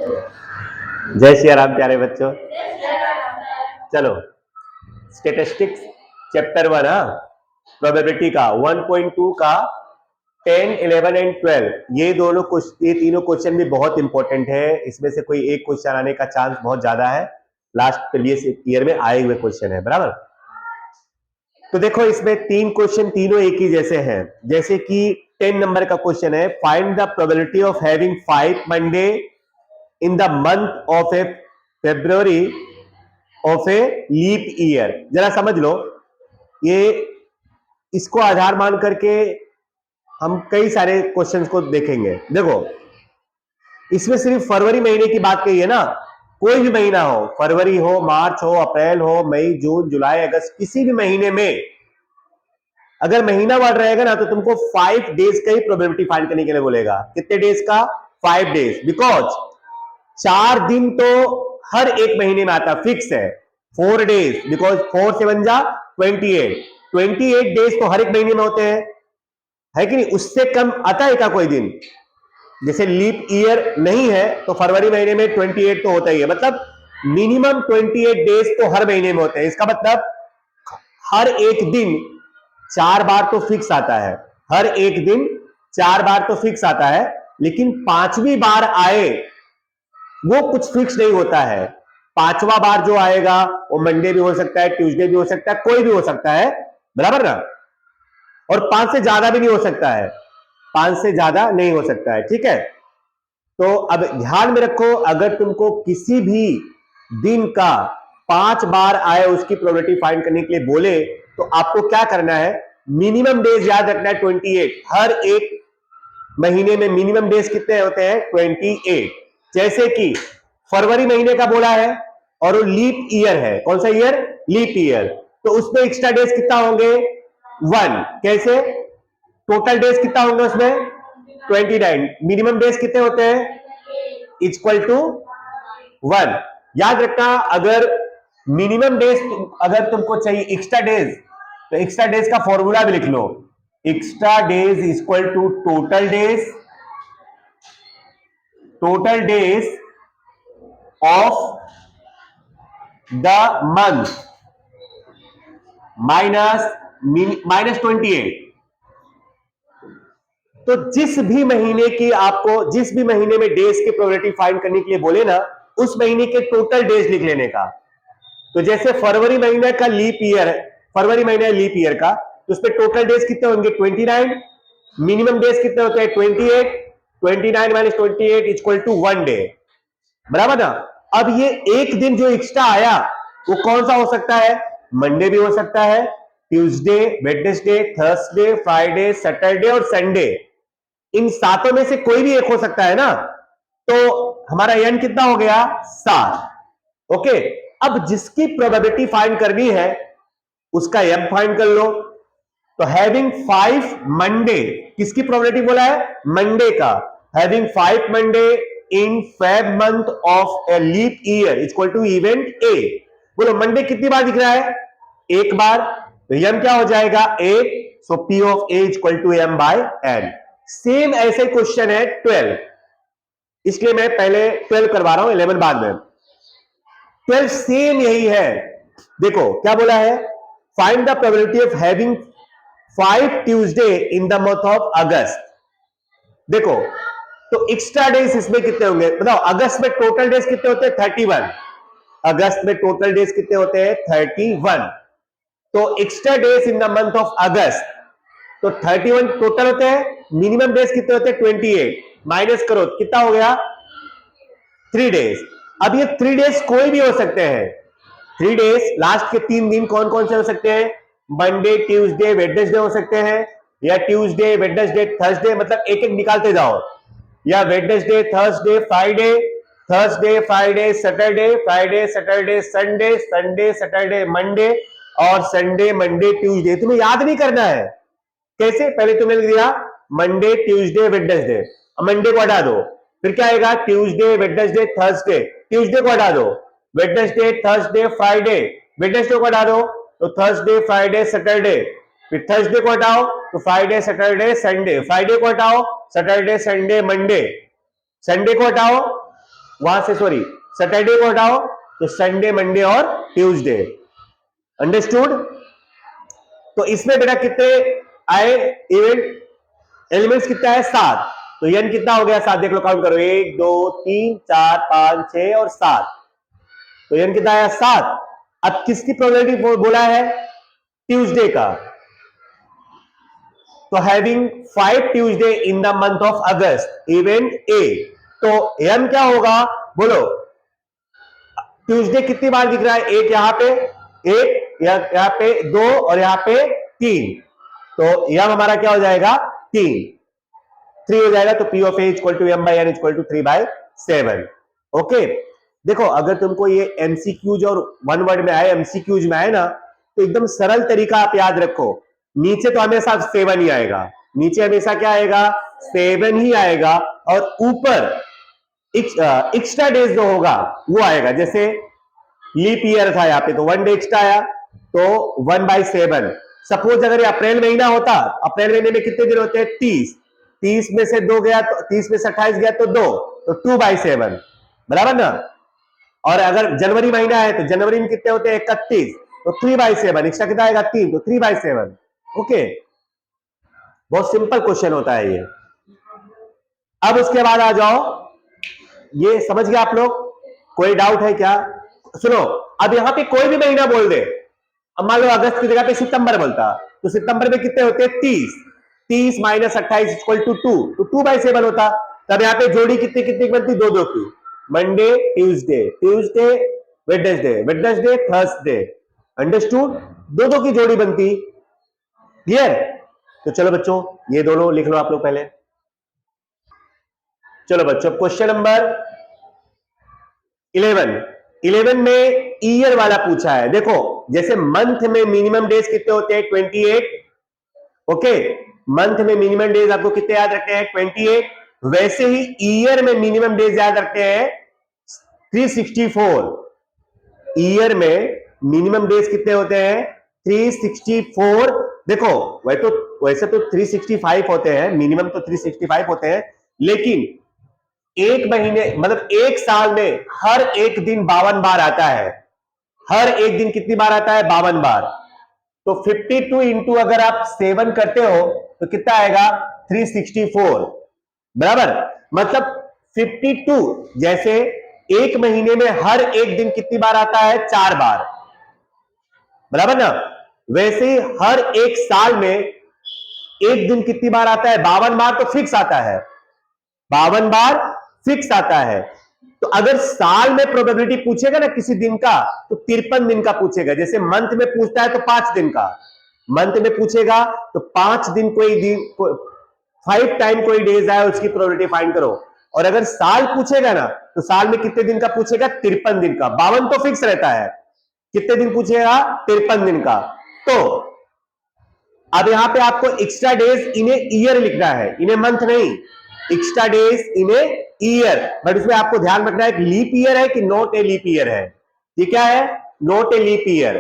जय श्री राम प्यारे बच्चों। चलो स्टेटिस्टिक्स चैप्टर 1 प्रोबेबिलिटी का 1.2 का 10, 11 एंड 12 ये तीनों क्वेश्चन भी बहुत इंपॉर्टेंट है। इसमें से कोई एक क्वेश्चन आने का चांस बहुत ज्यादा है, लास्ट प्रीवियस ईयर में आए हुए क्वेश्चन है, बराबर। तो देखो इसमें तीन क्वेश्चन तीनों एक ही जैसे हैं। जैसे कि 10 नंबर का क्वेश्चन है, find the probability of having 5 Monday in the month of a February of a leap year. जरा समझ लो, ये इसको आधार मान करके हम कई सारे क्वेश्चंस को देखेंगे। देखो इसमें सिर्फ फरवरी महीने की बात कही है ना, कोई भी महीना हो, फरवरी हो, मार्च हो, अप्रैल हो, मई, जून, जुलाई, अगस्त, किसी भी महीने में अगर महीना वर्ड रहेगा ना तो तुमको 5 डेज का ही प्रोबेबिलिटी फाइंड करने के लिए बोलेगा। कितने डेज का? 5 डेज। बिकॉज 4 दिन तो हर एक महीने में आता, फिक्स है। 4 डेज, बिकॉज 4 से बन जा 28 डेज तो हर एक महीने में होते हैं, है कि नहीं? उससे कम आता है क्या कोई दिन? जैसे लीप ईयर नहीं है तो फरवरी महीने में 28 तो होता ही है, मतलब मिनिमम 28 डेज तो हर महीने में होते हैं। इसका मतलब हर एक दिन 4 बार तो फिक्स आता है, हर एक दिन 4 बार तो फिक्स आता है, लेकिन 5वीं बार आए वो कुछ फिक्स नहीं होता है। 5वां बार जो आएगा वो मंडे भी हो सकता है, ट्यूसडे भी हो सकता है, कोई भी हो सकता है, बराबर ना। और 5 से ज्यादा भी नहीं हो सकता है, 5 से ज्यादा नहीं हो सकता है, ठीक है। तो अब ध्यान में रखो, अगर तुमको किसी भी दिन का 5 बार आए उसकी प्रोबेबिलिटी फाइंड करने के लिए बोले तो आपको क्या करना है? मिनिमम डेज याद रखना है 28। हर एक महीने में मिनिमम डेज कितने होते हैं? 28। जैसे कि फरवरी महीने का बोला है और वो लीप ईयर है। कौन सा ईयर? Leap year. तो उसमें एक्स्ट्रा डेज कितना होंगे? 1। कैसे? टोटल डेज कितना होंगे उसमें? 29। मिनिमम डेज कितने होते हैं? Equal to 1। याद रखना, अगर मिनिमम डेज अगर तुमको चाहिए एक्स्ट्रा डेज तो एक्स्ट्रा डेज का फॉर्मूला भी लिख लो। Extra days equal to total days of the month minus 28। तो जिस भी महीने में डेज की प्रोबेबिलिटी फाइंड करने के लिए बोले ना, उस महीने के टोटल डेज लिख लेने का। तो जैसे फरवरी महीने का लीप ईयर है, फरवरी महीना लीप ईयर का, तो उसमें टोटल डेज कितने होंगे? 29। मिनिमम डेज कितने होते हैं? 28। 29 माइनस 28 इक्वल टू 1 डे, बराबर ना। अब ये एक दिन जो एक्स्ट्रा आया वो कौन सा हो सकता है? मंडे भी हो सकता है, Tuesday, Wednesday, Thursday, Friday, Saturday और संडे। इन सातों में से कोई भी एक हो सकता है ना। तो हमारा एन कितना हो गया? 7। ओके, अब जिसकी प्रोबेबिलिटी फाइंड करनी है उसका एम फाइंड कर लो। तो हैविंग 5 मंडे, किसकी प्रोबेबिलिटी बोला है? मंडे का। Having 5 Monday in Feb month of a leap year equal to event A. बोलो मंडे कितनी बार दिख रहा है? एक बार। तो एम क्या हो जाएगा? 8। So P of A equal to M by N. Same ऐसे क्वेश्चन है 12, इसलिए मैं पहले 12 करवा रहा हूं, 11 बाद में। 12 सेम यही है। देखो क्या बोला है? Find the probability of having 5 Tuesday in the month of अगस्त। देखो तो एक्स्ट्रा डेज इसमें कितने होंगे बताओ? अगस्त में टोटल डेज कितने होते हैं? 31। अगस्त में टोटल डेज कितने होते हैं? 31। तो extra days in the month of अगस्त, तो 31 टोटल होते हैं। मिनिमम डेज कितने होते हैं? 28। माइनस करो, कितना हो गया? 3 डेज। अब ये 3 डेज कोई भी हो सकते हैं। 3 डेज लास्ट के 3 दिन कौन कौन से हो सकते हैं? मंडे, ट्यूसडे, वेडनेसडे हो सकते हैं, या ट्यूसडे, वेडनेसडे, थर्सडे, मतलब एक एक निकालते जाओ, या Wednesday, Thursday, Friday, Thursday, Friday, Saturday, Friday, Saturday, Sunday, Sunday, Saturday, Monday, और संडे, मंडे, ट्यूसडे। तुम्हें याद नहीं करना है। कैसे? पहले तुमने लिख दिया मंडे, ट्यूसडे, वेडनेसडे, मंडे को हटा दो, फिर क्या आएगा? ट्यूसडे, वेडनेसडे, थर्सडे, ट्यूसडे को हटा दो, वेडनेसडे, थर्सडे, फ्राइडे, वेडनेसडे को हटा दो तो थर्सडे, फ्राइडे, सैटरडे, फिर थर्सडे को हटाओ तो फ्राइडे, सैटरडे, संडे, फ्राइडे को हटाओ सैटरडे, संडे, मंडे, संडे को हटाओ वहां से सॉरी सैटरडे को हटाओ तो संडे, मंडे और ट्यूसडे। अंडरस्टूड? तो इसमें बेटा कितने आए इवेंट एलिमेंट्स? कितना है? 7। तो एन कितना हो गया? 7। देख लो, काउंट करो, 1 2 3 4 5 6 और 7। तो एन कितना आया? 7। अब किसकी प्रोबेबिलिटी बोला है? ट्यूसडे का। तो having 5 Tuesday in the month of August, event A. तो एन क्या होगा बोलो? ट्यूसडे कितनी बार दिख रहा है? एक यहां पे, एक यहां पे 2 और यहां पे 3। तो यम हमारा क्या हो जाएगा? 3 हो जाएगा। तो P of A equal to m by n equal to 3/7। Okay, देखो अगर तुमको ये एमसीक्यूज और वन वर्ड में आए, एमसीक्यूज में आए ना, तो एकदम सरल तरीका आप याद रखो। नीचे तो हमेशा 7 ही आएगा, नीचे हमेशा क्या आएगा? 7 ही आएगा। और ऊपर एक्स्ट्रा डेज जो होगा वो आएगा। जैसे लीप ईयर था यहाँ पे, तो 1 डे एक्स्ट्रा आया, तो 1/7। सपोज अगर ये अप्रैल महीना होता, अप्रैल महीने में कितने दिन होते हैं? 30 में से 2 गया तो 30 में से 28 गया तो 2, तो 2/7, बराबर ना? और अगर जनवरी महीना है तो जनवरी में कितने होते हैं? 31, तो 3/7। एक्स्ट्रा कितना आएगा? 3, तो 3/7। ओके, बहुत सिंपल क्वेश्चन होता है ये। अब उसके बाद आ जाओ, ये समझ गए आप लोग? कोई डाउट है क्या? सुनो, अब यहां पे कोई भी महीना बोल दे। अब मान लो अगस्त की जगह पे सितंबर बोलता, तो सितंबर में कितने होते हैं? 30 माइनस 28 इक्वल टू 2, तो 2/7 होता। तब यहाँ पे जोड़ी कितनी कितनी बनती? 2 की। Monday Tuesday, Tuesday Wednesday, Wednesday Thursday. Understood? 2 की जोड़ी बनती। क्लियर? तो चलो बच्चों, ये दोनों लिख लो आप लोग पहले। चलो बच्चों, क्वेश्चन नंबर 11 में ईयर वाला पूछा है। देखो, जैसे मंथ में मिनिमम डेज कितने होते हैं? 28। ओके, मंथ में मिनिमम डेज आपको कितने याद रखते हैं? 28। वैसे ही ईयर में मिनिमम डेज याद रखते हैं 364। ईयर में मिनिमम डेज कितने होते हैं? 364। देखो, वैसे तो 365 होते हैं, मिनिमम तो 365 होते हैं, लेकिन एक महीने मतलब एक साल में हर एक दिन 52 बार आता है। हर एक दिन कितनी बार आता है? 52 बार। तो 52 इंटू अगर आप 7 करते हो तो कितना आएगा? 364, बराबर। मतलब 52, जैसे एक महीने में हर एक दिन कितनी बार आता है? 4 बार, बराबर ना? वैसे ही हर एक साल में एक दिन कितनी बार आता है? 52 बार तो फिक्स आता है, 52 बार फिक्स आता है। तो अगर साल में प्रोबेबिलिटी पूछेगा ना किसी दिन का, तो 53 दिन का पूछेगा। जैसे मंथ में पूछता है तो 5 दिन का, मंथ में पूछेगा तो 5 दिन कोई दिन, 5 टाइम कोई डेज आए उसकी प्रोबेबिलिटी फाइंड करो। और अगर साल पूछेगा ना, तो साल में कितने दिन का पूछेगा? 53 दिन का। 52 तो फिक्स रहता है, कितने दिन पूछेगा? 53 दिन का। तो अब यहां पे आपको extra days in a year लिखना है, इन ए मंथ नहीं। Extra days in a year, but इसमें आपको ध्यान रखना है कि लीप ईयर है कि नॉट ए लीप ईयर है। ये क्या है? Not a leap year.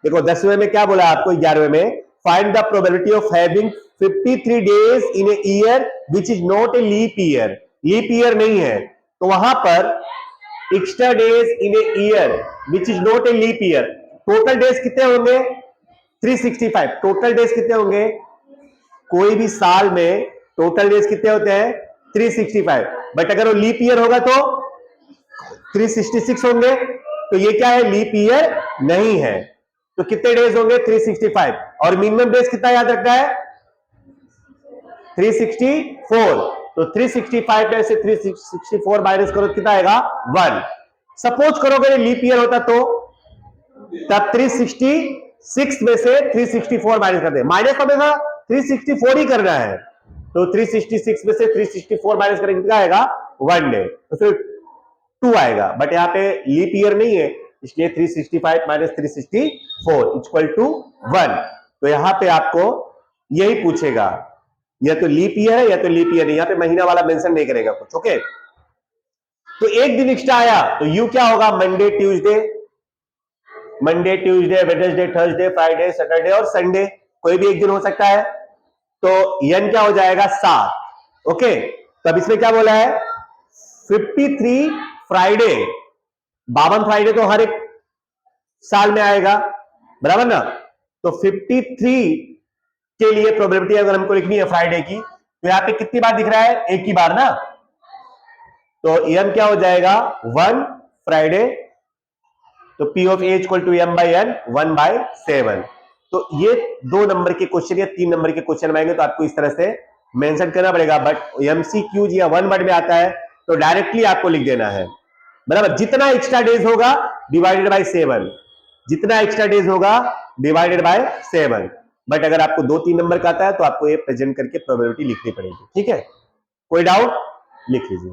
देखो 10वें में क्या बोला आपको? 11वें में find the probability of having 53 days in a year which is not a leap year. Leap year नहीं है, तो वहां पर extra days in a year which is not a leap year. Total days कितने होंगे? 365। टोटल डेज कितने होंगे? कोई भी साल में टोटल डेज कितने होते हैं? 365। बट अगर वो लीप ईयर होगा तो 366 होंगे। तो ये क्या है? लीप ईयर नहीं है। तो कितने डेज होंगे? 365। और मिनिमम डेज कितना याद रखना है? 364। तो 365 में से 364 माइनस करो, कितना आएगा? 1। सपोज करो अगर लीप ईयर होता तो तब 366 में से 364 माइनस कर दे। माइनस तो हमेशा 364 ही करना है। तो 366 में से 364 माइनस करेंगे, कितना आएगा? 1 डे। तो फिर 2 आएगा, बट यहाँ पे लीप ईयर नहीं है, इसलिए 365 माइनस 364 इक्वल टू 1। तो यहाँ पे आपको यही पूछेगा, या तो लीप ईयर है या तो लीप ईयर नहीं। यहाँ पे महीना वाला मेंशन नहीं करेगा कुछ। ओके, तो एक दिन एक्स्ट्रा आया तो यू क्या होगा? Monday Tuesday, Monday Tuesday Wednesday Thursday Friday Saturday और संडे, कोई भी एक दिन हो सकता है। तो यन क्या हो जाएगा? 7। ओके, तो अब इसमें क्या बोला है? 53 फ्राइडे, 52 फ्राइडे तो हर एक साल में आएगा, बराबर ना। तो 53 के लिए प्रोबेबिलिटी अगर हमको लिखनी है फ्राइडे की, तो यहां पे कितनी बार दिख रहा है, एक ही बार ना। तो m क्या हो जाएगा, 1 फ्राइडे, तो P of A equal to m by n 1/7। तो ये 2 नंबर के क्वेश्चन या 3 नंबर के क्वेश्चन आएंगे तो आपको इस तरह से मेंशन करना पड़ेगा। बट MCQ या 1 वर्ड में आता है तो डायरेक्टली आपको लिख देना है, बराबर। जितना एक्स्ट्रा डेज होगा डिवाइडेड बाय 7, जितना एक्स्ट्रा डेज होगा डिवाइडेड बाय 7। बट अगर आपको 2-3 नंबर का आता है तो आपको ये प्रेजेंट करके प्रोबेबिलिटी लिखनी पड़ेगी, ठीक है। कोई डाउट, लिख लीजिए।